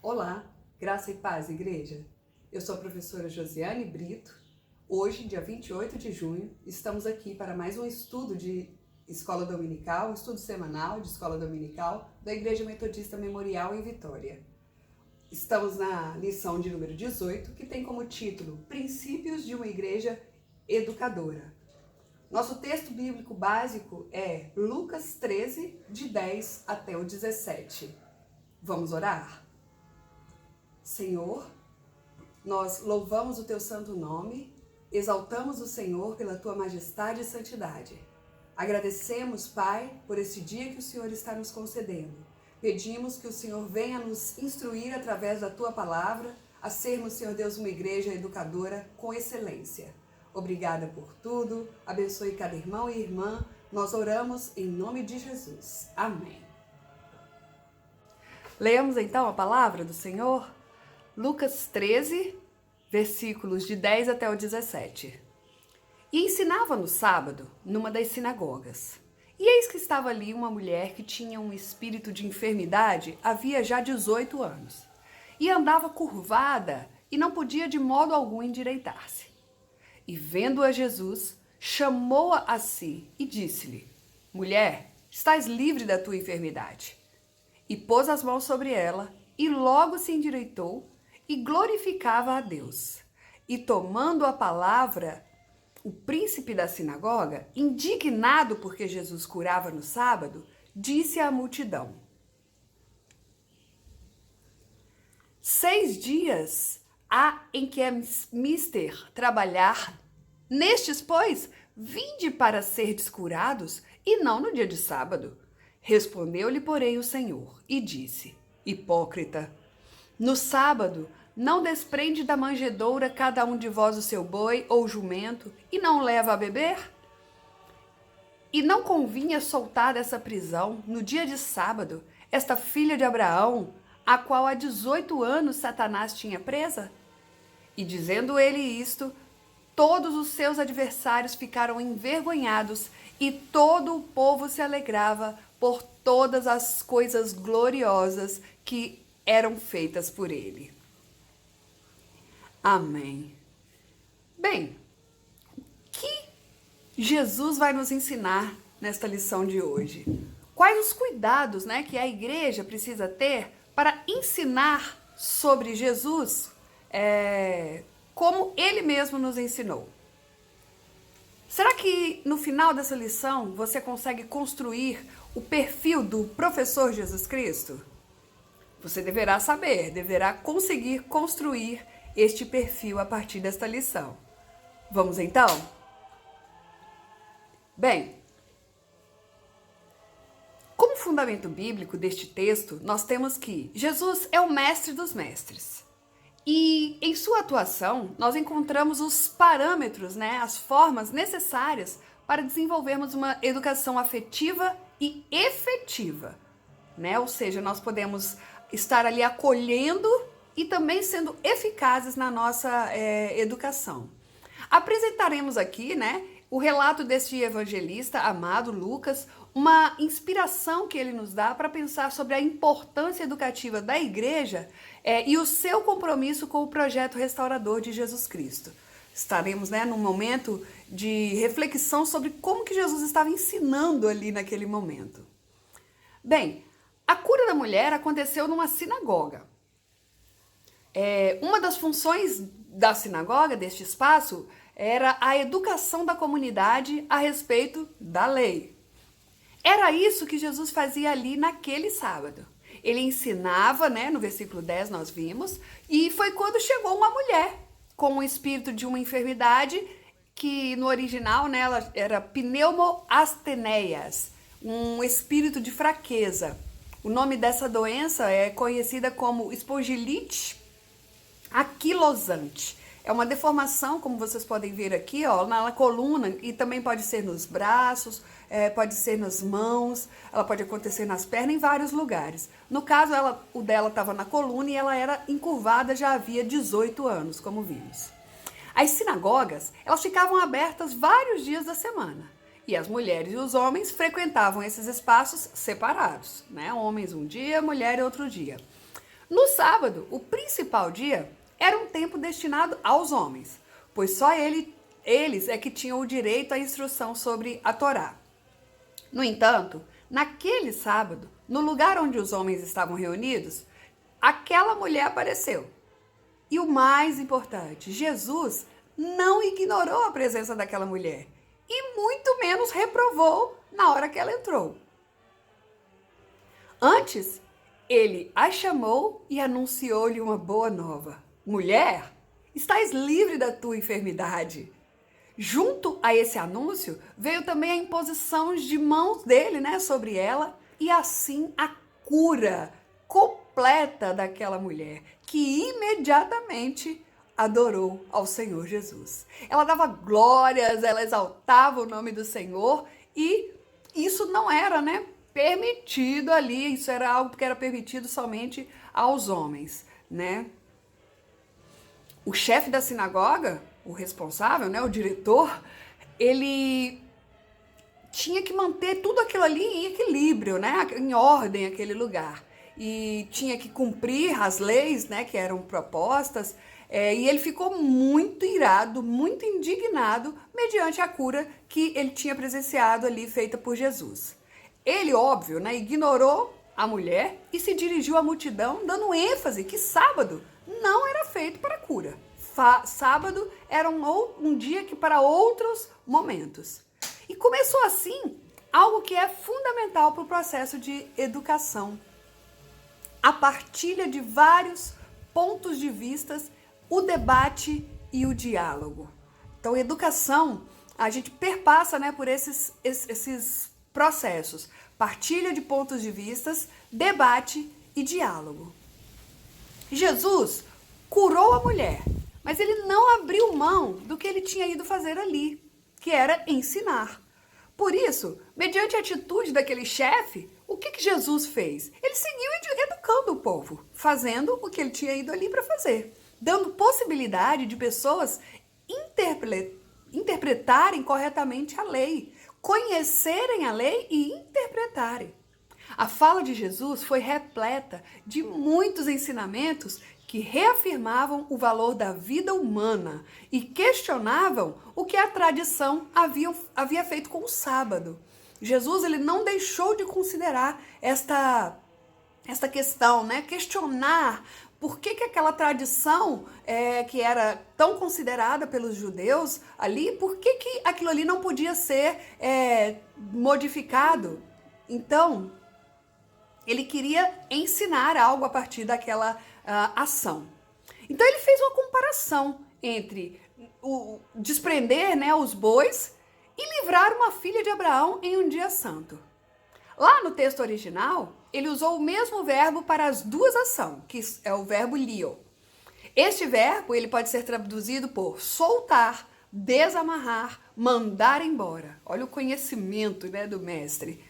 Olá, graça e paz, igreja. Eu sou a professora Josiane Brito. Hoje, dia 28 de junho, estamos aqui para mais um estudo de escola dominical, um estudo semanal de escola dominical da Igreja Metodista Memorial em Vitória. Estamos na lição de número 18, que tem como título Princípios de uma Igreja Educadora. Nosso texto bíblico básico é Lucas 13, de 10 até o 17. Vamos orar? Senhor, nós louvamos o Teu santo nome, exaltamos o Senhor pela Tua majestade e santidade. Agradecemos, Pai, por esse dia que o Senhor está nos concedendo. Pedimos que o Senhor venha nos instruir através da Tua palavra a sermos, Senhor Deus, uma igreja educadora com excelência. Obrigada por tudo, abençoe cada irmão e irmã. Nós oramos em nome de Jesus. Amém. Leamos então a palavra do Senhor? Lucas 13, versículos de 10 até o 17. E ensinava no sábado, numa das sinagogas. E eis que estava ali uma mulher que tinha um espírito de enfermidade havia já 18 anos. E andava curvada e não podia de modo algum endireitar-se. E vendo-a Jesus, chamou-a a si e disse-lhe: Mulher, estás livre da tua enfermidade. E pôs as mãos sobre ela, e logo se endireitou, e glorificava a Deus. E tomando a palavra, o príncipe da sinagoga, indignado porque Jesus curava no sábado, disse à multidão: 6 dias há em que é mister trabalhar. Nestes, pois, vinde para serdes curados, e não no dia de sábado. Respondeu-lhe, porém, o Senhor, e disse: Hipócrita, no sábado não desprende da manjedoura cada um de vós o seu boi ou jumento, e não leva a beber? E não convinha soltar dessa prisão, no dia de sábado, esta filha de Abraão, a qual há 18 anos Satanás tinha presa? E dizendo ele isto, todos os seus adversários ficaram envergonhados, e todo o povo se alegrava por todas as coisas gloriosas que eram feitas por ele. Amém. Bem, o que Jesus vai nos ensinar nesta lição de hoje? Quais os cuidados, que a igreja precisa ter para ensinar sobre Jesus, como ele mesmo nos ensinou? Será que no final dessa lição você consegue construir o perfil do professor Jesus Cristo? Você deverá saber, deverá conseguir construir este perfil a partir desta lição. Vamos então? Bem, como fundamento bíblico deste texto, nós temos que Jesus é o mestre dos mestres. E em sua atuação, nós encontramos os parâmetros, as formas necessárias para desenvolvermos uma educação afetiva e efetiva. Ou seja, nós podemos estar ali acolhendo e também sendo eficazes na nossa educação. Apresentaremos aqui, o relato deste evangelista amado, Lucas, uma inspiração que ele nos dá para pensar sobre a importância educativa da igreja e o seu compromisso com o projeto restaurador de Jesus Cristo. Estaremos, num momento de reflexão sobre como que Jesus estava ensinando ali naquele momento. Bem, a cura da mulher aconteceu numa sinagoga. Uma das funções da sinagoga, deste espaço, era a educação da comunidade a respeito da lei. Era isso que Jesus fazia ali naquele sábado. Ele ensinava, no versículo 10 nós vimos, e foi quando chegou uma mulher com um espírito de uma enfermidade que no original, ela era pneumoasteneias, um espírito de fraqueza. O nome dessa doença é conhecida como espondilite anquilosante. É uma deformação, como vocês podem ver aqui, na coluna, e também pode ser nos braços, pode ser nas mãos, ela pode acontecer nas pernas, em vários lugares. No caso, o dela estava na coluna e ela era encurvada já havia 18 anos, como vimos. As sinagogas, elas ficavam abertas vários dias da semana. E as mulheres e os homens frequentavam esses espaços separados, Homens um dia, mulher outro dia. No sábado, o principal dia, era um tempo destinado aos homens, pois só eles é que tinham o direito à instrução sobre a Torá. No entanto, naquele sábado, no lugar onde os homens estavam reunidos, aquela mulher apareceu. E o mais importante, Jesus não ignorou a presença daquela mulher e muito menos reprovou na hora que ela entrou. Antes, ele a chamou e anunciou-lhe uma boa nova. Mulher, estás livre da tua enfermidade. Junto a esse anúncio, veio também a imposição de mãos dele, sobre ela, e assim a cura completa daquela mulher, que imediatamente adorou ao Senhor Jesus. Ela dava glórias, ela exaltava o nome do Senhor, e isso não era, permitido ali, isso era algo que era permitido somente aos homens, O chefe da sinagoga, o responsável, o diretor, ele tinha que manter tudo aquilo ali em equilíbrio, em ordem aquele lugar. E tinha que cumprir as leis, que eram propostas, e ele ficou muito irado, muito indignado, mediante a cura que ele tinha presenciado ali, feita por Jesus. Ele, óbvio, ignorou a mulher e se dirigiu à multidão, dando ênfase que sábado não era feito para cura. Sábado era um dia que para outros momentos. E começou assim algo que é fundamental para o processo de educação. A partilha de vários pontos de vista, o debate e o diálogo. Então, educação, a gente perpassa por esses processos. Partilha de pontos de vista, debate e diálogo. Jesus curou a mulher, mas ele não abriu mão do que ele tinha ido fazer ali, que era ensinar. Por isso, mediante a atitude daquele chefe, o que Jesus fez? Ele seguiu educando o povo, fazendo o que ele tinha ido ali para fazer, dando possibilidade de pessoas interpretarem corretamente a lei, conhecerem a lei e interpretarem. A fala de Jesus foi repleta de muitos ensinamentos que reafirmavam o valor da vida humana e questionavam o que a tradição havia feito com o sábado. Jesus, ele não deixou de considerar esta questão, questionar por que aquela tradição que era tão considerada pelos judeus ali, por que aquilo ali não podia ser modificado. Então, ele queria ensinar algo a partir daquela ação. Então ele fez uma comparação entre desprender os bois e livrar uma filha de Abraão em um dia santo. Lá no texto original, ele usou o mesmo verbo para as duas ações, que é o verbo lio. Este verbo ele pode ser traduzido por soltar, desamarrar, mandar embora. Olha o conhecimento do mestre.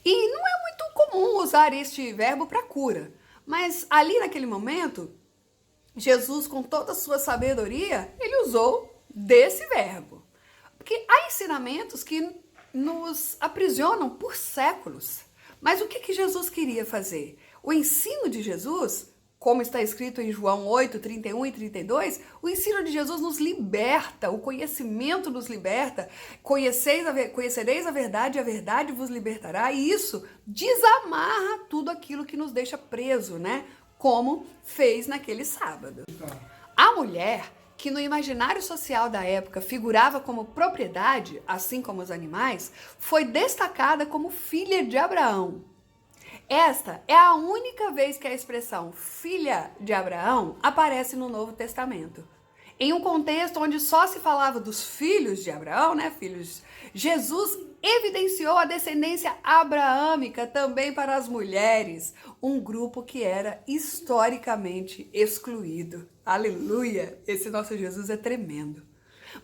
E não é muito comum usar este verbo para cura, mas ali naquele momento, Jesus, com toda a sua sabedoria, ele usou desse verbo. Porque há ensinamentos que nos aprisionam por séculos. Mas o que Jesus queria fazer? O ensino de Jesus, como está escrito em João 8, 31 e 32, o ensino de Jesus nos liberta, o conhecimento nos liberta. Conhecereis a verdade vos libertará. E isso desamarra tudo aquilo que nos deixa preso, como fez naquele sábado. A mulher, que no imaginário social da época figurava como propriedade, assim como os animais, foi destacada como filha de Abraão. Esta é a única vez que a expressão filha de Abraão aparece no Novo Testamento. Em um contexto onde só se falava dos filhos de Abraão, filhos, Jesus evidenciou a descendência abraâmica também para as mulheres, um grupo que era historicamente excluído. Aleluia! Esse nosso Jesus é tremendo.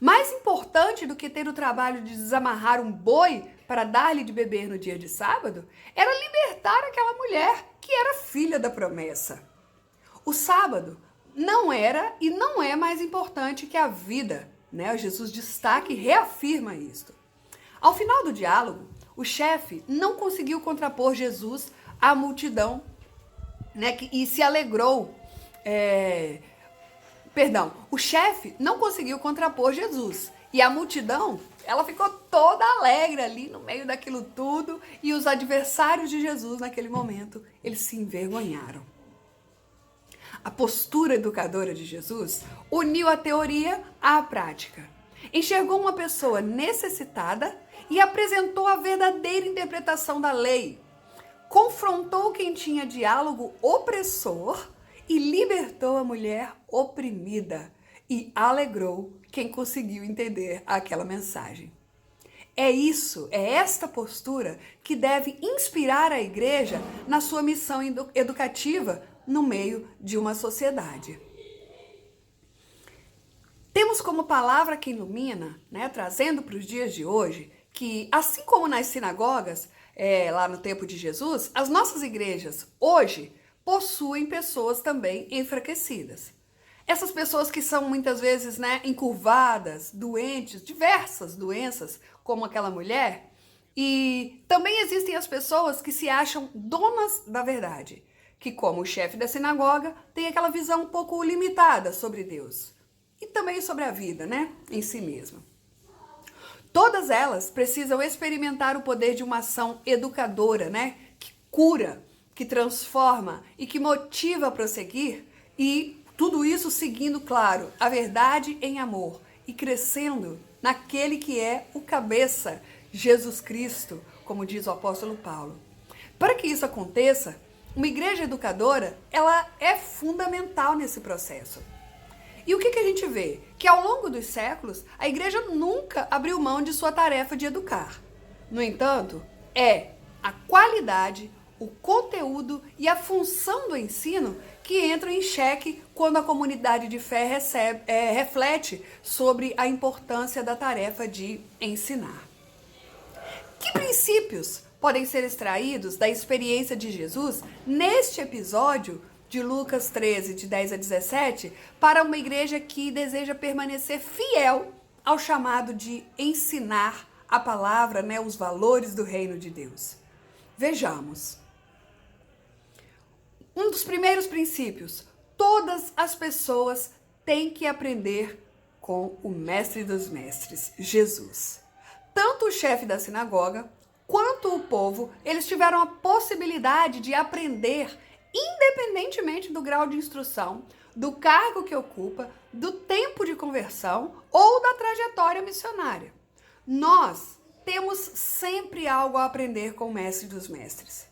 Mais importante do que ter o trabalho de desamarrar um boi para dar-lhe de beber no dia de sábado, era libertar aquela mulher que era filha da promessa. O sábado não era e não é mais importante que a vida, Jesus destaca e reafirma isto. Ao final do diálogo, o chefe não conseguiu contrapor Jesus à multidão né? E se alegrou. O chefe não conseguiu contrapor Jesus. E a multidão, ela ficou toda alegre ali no meio daquilo tudo. E os adversários de Jesus, naquele momento, eles se envergonharam. A postura educadora de Jesus uniu a teoria à prática. Enxergou uma pessoa necessitada e apresentou a verdadeira interpretação da lei. Confrontou quem tinha diálogo opressor e libertou a mulher oprimida. E alegrou quem conseguiu entender aquela mensagem. É esta postura que deve inspirar a igreja na sua missão educativa no meio de uma sociedade. Temos como palavra que ilumina, né, trazendo para os dias de hoje, que assim como nas sinagogas, lá no tempo de Jesus, as nossas igrejas hoje possuem pessoas também enfraquecidas. Essas pessoas que são muitas vezes, né, encurvadas, doentes, diversas doenças, como aquela mulher. E também existem as pessoas que se acham donas da verdade, que como o chefe da sinagoga, tem aquela visão um pouco limitada sobre Deus. E também sobre a vida, né, em si mesma. Todas elas precisam experimentar o poder de uma ação educadora, né, que cura, que transforma e que motiva a prosseguir, e tudo isso seguindo, claro, a verdade em amor e crescendo naquele que é o cabeça, Jesus Cristo, como diz o apóstolo Paulo. Para que isso aconteça, uma igreja educadora, ela é fundamental nesse processo. E o que a gente vê? Que ao longo dos séculos, a igreja nunca abriu mão de sua tarefa de educar. No entanto, é a qualidade, o conteúdo e a função do ensino que entram em xeque quando a comunidade de fé reflete sobre a importância da tarefa de ensinar. Que princípios podem ser extraídos da experiência de Jesus neste episódio de Lucas 13, de 10 a 17, para uma igreja que deseja permanecer fiel ao chamado de ensinar a palavra, né, os valores do reino de Deus? Vejamos. Um dos primeiros princípios: todas as pessoas têm que aprender com o mestre dos mestres, Jesus. Tanto o chefe da sinagoga quanto o povo, eles tiveram a possibilidade de aprender, independentemente do grau de instrução, do cargo que ocupa, do tempo de conversão ou da trajetória missionária. Nós temos sempre algo a aprender com o mestre dos mestres.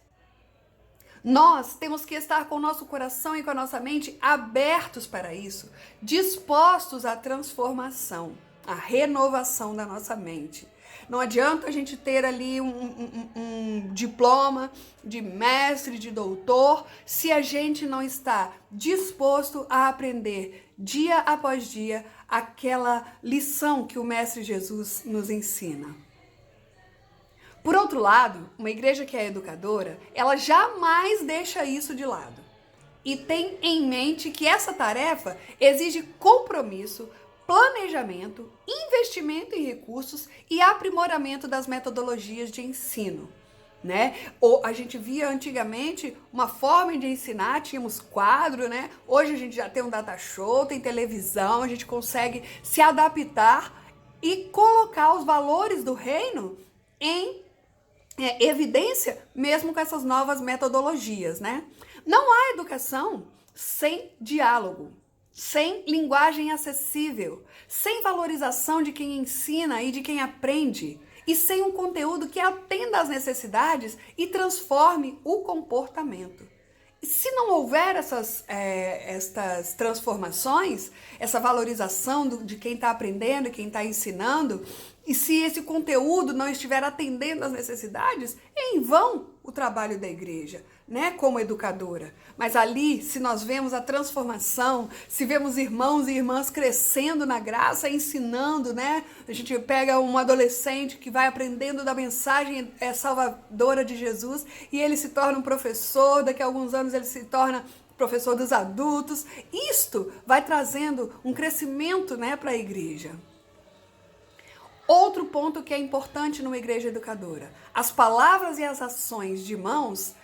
Nós temos que estar com o nosso coração e com a nossa mente abertos para isso, dispostos à transformação, à renovação da nossa mente. Não adianta a gente ter ali um diploma de mestre, de doutor, se a gente não está disposto a aprender dia após dia aquela lição que o Mestre Jesus nos ensina. Por outro lado, uma igreja que é educadora, ela jamais deixa isso de lado. E tem em mente que essa tarefa exige compromisso, planejamento, investimento em recursos e aprimoramento das metodologias de ensino, né? Ou a gente via antigamente uma forma de ensinar, tínhamos quadro, né? Hoje a gente já tem um data show, tem televisão, a gente consegue se adaptar e colocar os valores do reino em evidência, mesmo com essas novas metodologias, né? Não há educação sem diálogo, sem linguagem acessível, sem valorização de quem ensina e de quem aprende, e sem um conteúdo que atenda às necessidades e transforme o comportamento. E se não houver essas transformações, essa valorização de quem está aprendendo e quem está ensinando, e se esse conteúdo não estiver atendendo às necessidades, é em vão o trabalho da igreja, né, como educadora. Mas ali, se nós vemos a transformação, se vemos irmãos e irmãs crescendo na graça, ensinando, né, a gente pega um adolescente que vai aprendendo da mensagem salvadora de Jesus e ele se torna um professor, daqui a alguns anos ele se torna professor dos adultos. Isto vai trazendo um crescimento, né, para a igreja. Outro ponto que é importante numa igreja educadora: as palavras e as ações de mãos,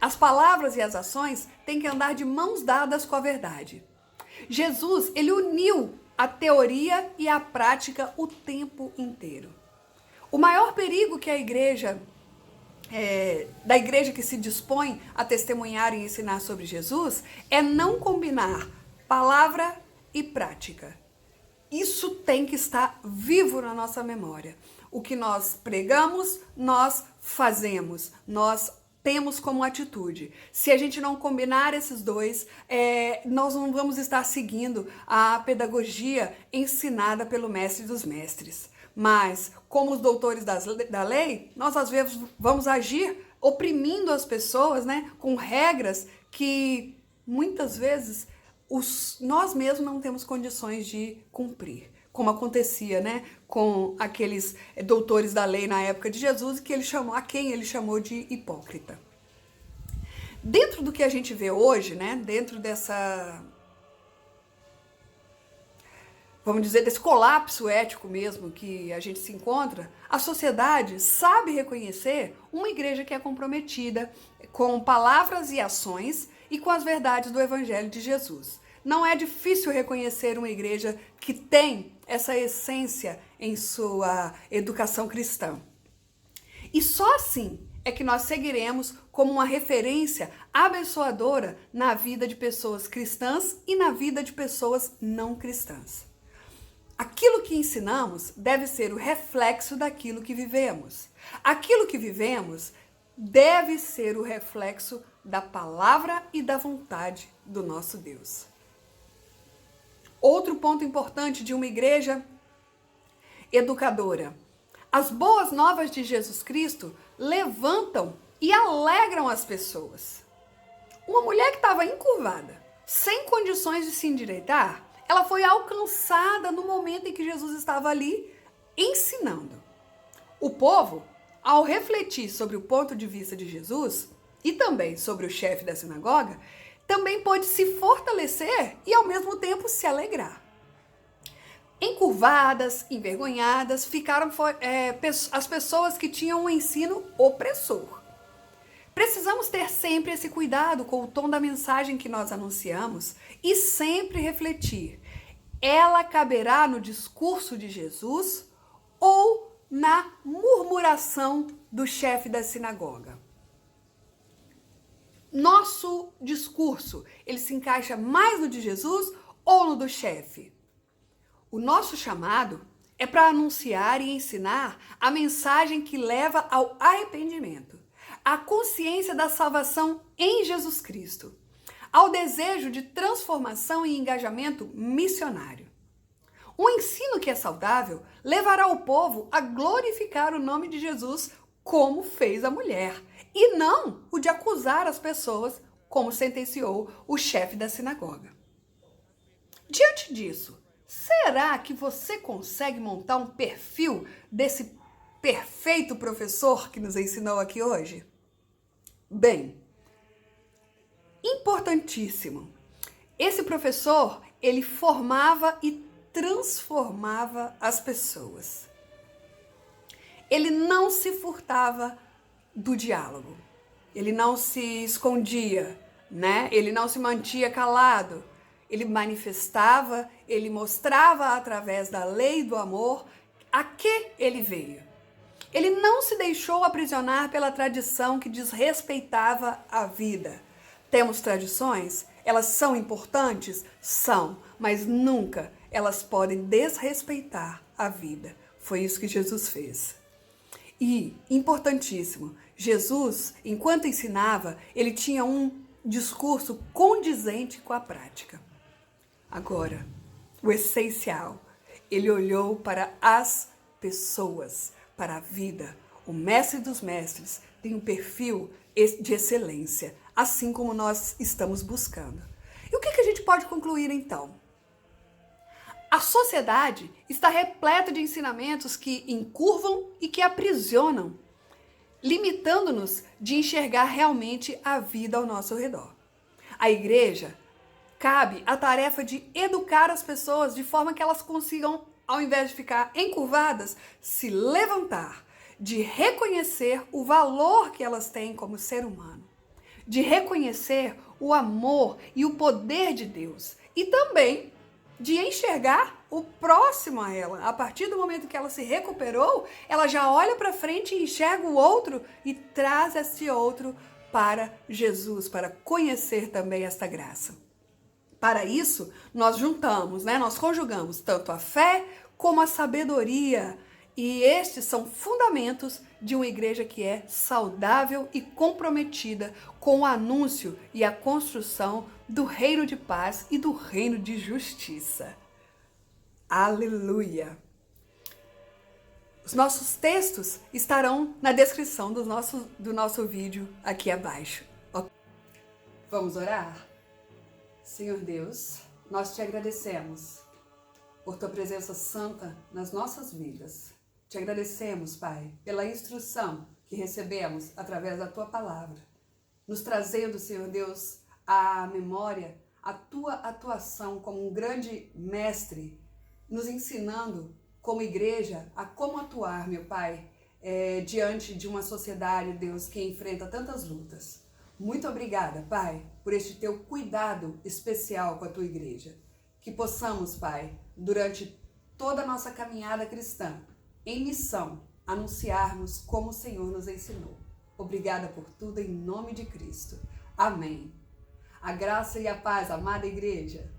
as palavras e as ações têm que andar de mãos dadas com a verdade. Jesus, ele uniu a teoria e a prática o tempo inteiro. O maior perigo que a igreja, da igreja que se dispõe a testemunhar e ensinar sobre Jesus, é não combinar palavra e prática. Isso tem que estar vivo na nossa memória. O que nós pregamos, nós fazemos, nós temos como atitude. Se a gente não combinar esses dois, nós não vamos estar seguindo a pedagogia ensinada pelo mestre dos mestres. Mas, como os doutores da lei, nós às vezes vamos agir oprimindo as pessoas, né, com regras que muitas vezes nós mesmos não temos condições de cumprir. Como acontecia, né, com aqueles doutores da lei na época de Jesus, que a quem ele chamou de hipócrita. Dentro do que a gente vê hoje, né, dentro dessa, vamos dizer, desse colapso ético mesmo que a gente se encontra, a sociedade sabe reconhecer uma igreja que é comprometida com palavras e ações e com as verdades do Evangelho de Jesus. Não é difícil reconhecer uma igreja que tem essa essência em sua educação cristã. E só assim é que nós seguiremos como uma referência abençoadora na vida de pessoas cristãs e na vida de pessoas não cristãs. Aquilo que ensinamos deve ser o reflexo daquilo que vivemos. Aquilo que vivemos deve ser o reflexo da palavra e da vontade do nosso Deus. Outro ponto importante de uma igreja educadora. As boas novas de Jesus Cristo levantam e alegram as pessoas. Uma mulher que estava encurvada, sem condições de se endireitar, ela foi alcançada no momento em que Jesus estava ali ensinando. O povo, ao refletir sobre o ponto de vista de Jesus e também sobre o chefe da sinagoga, também pôde se fortalecer e ao mesmo tempo se alegrar. Encurvadas, envergonhadas, ficaram as pessoas que tinham um ensino opressor. Precisamos ter sempre esse cuidado com o tom da mensagem que nós anunciamos e sempre refletir. Ela caberá no discurso de Jesus ou na murmuração do chefe da sinagoga? Nosso discurso, ele se encaixa mais no de Jesus ou no do chefe? O nosso chamado é para anunciar e ensinar a mensagem que leva ao arrependimento, à consciência da salvação em Jesus Cristo, ao desejo de transformação e engajamento missionário. Um ensino que é saudável levará o povo a glorificar o nome de Jesus como fez a mulher, e não o de acusar as pessoas, como sentenciou o chefe da sinagoga. Diante disso, será que você consegue montar um perfil desse perfeito professor que nos ensinou aqui hoje? Bem, importantíssimo. Esse professor, ele formava e transformava as pessoas. Ele não se furtava do diálogo. Ele não se escondia, né? Ele não se mantia calado. Ele manifestava, ele mostrava através da lei do amor a que ele veio. Ele não se deixou aprisionar pela tradição que desrespeitava a vida. Temos tradições? Elas são importantes? São, mas nunca elas podem desrespeitar a vida. Foi isso que Jesus fez. E, importantíssimo, Jesus, enquanto ensinava, ele tinha um discurso condizente com a prática. Agora, o essencial, ele olhou para as pessoas, para a vida. O mestre dos mestres tem um perfil de excelência, assim como nós estamos buscando. E o que a gente pode concluir então? A sociedade está repleta de ensinamentos que encurvam e que aprisionam, limitando-nos de enxergar realmente a vida ao nosso redor. A igreja cabe a tarefa de educar as pessoas de forma que elas consigam, ao invés de ficar encurvadas, se levantar, de reconhecer o valor que elas têm como ser humano, de reconhecer o amor e o poder de Deus e também de enxergar o próximo a ela. A partir do momento que ela se recuperou, ela já olha para frente e enxerga o outro e traz esse outro para Jesus, para conhecer também esta graça. Para isso, nós juntamos, nós conjugamos tanto a fé como a sabedoria. E estes são fundamentos de uma igreja que é saudável e comprometida com o anúncio e a construção do reino de paz e do reino de justiça. Aleluia! Os nossos textos estarão na descrição do nosso vídeo aqui abaixo. Vamos orar? Senhor Deus, nós te agradecemos por tua presença santa nas nossas vidas. Te agradecemos, Pai, pela instrução que recebemos através da tua palavra, nos trazendo, Senhor Deus, à memória a tua atuação como um grande mestre, nos ensinando como igreja a como atuar, meu Pai, diante de uma sociedade, Deus, que enfrenta tantas lutas. Muito obrigada, Pai, por este teu cuidado especial com a tua igreja. Que possamos, Pai, durante toda a nossa caminhada cristã, em missão, anunciarmos como o Senhor nos ensinou. Obrigada por tudo, em nome de Cristo. Amém. A graça e a paz, amada igreja.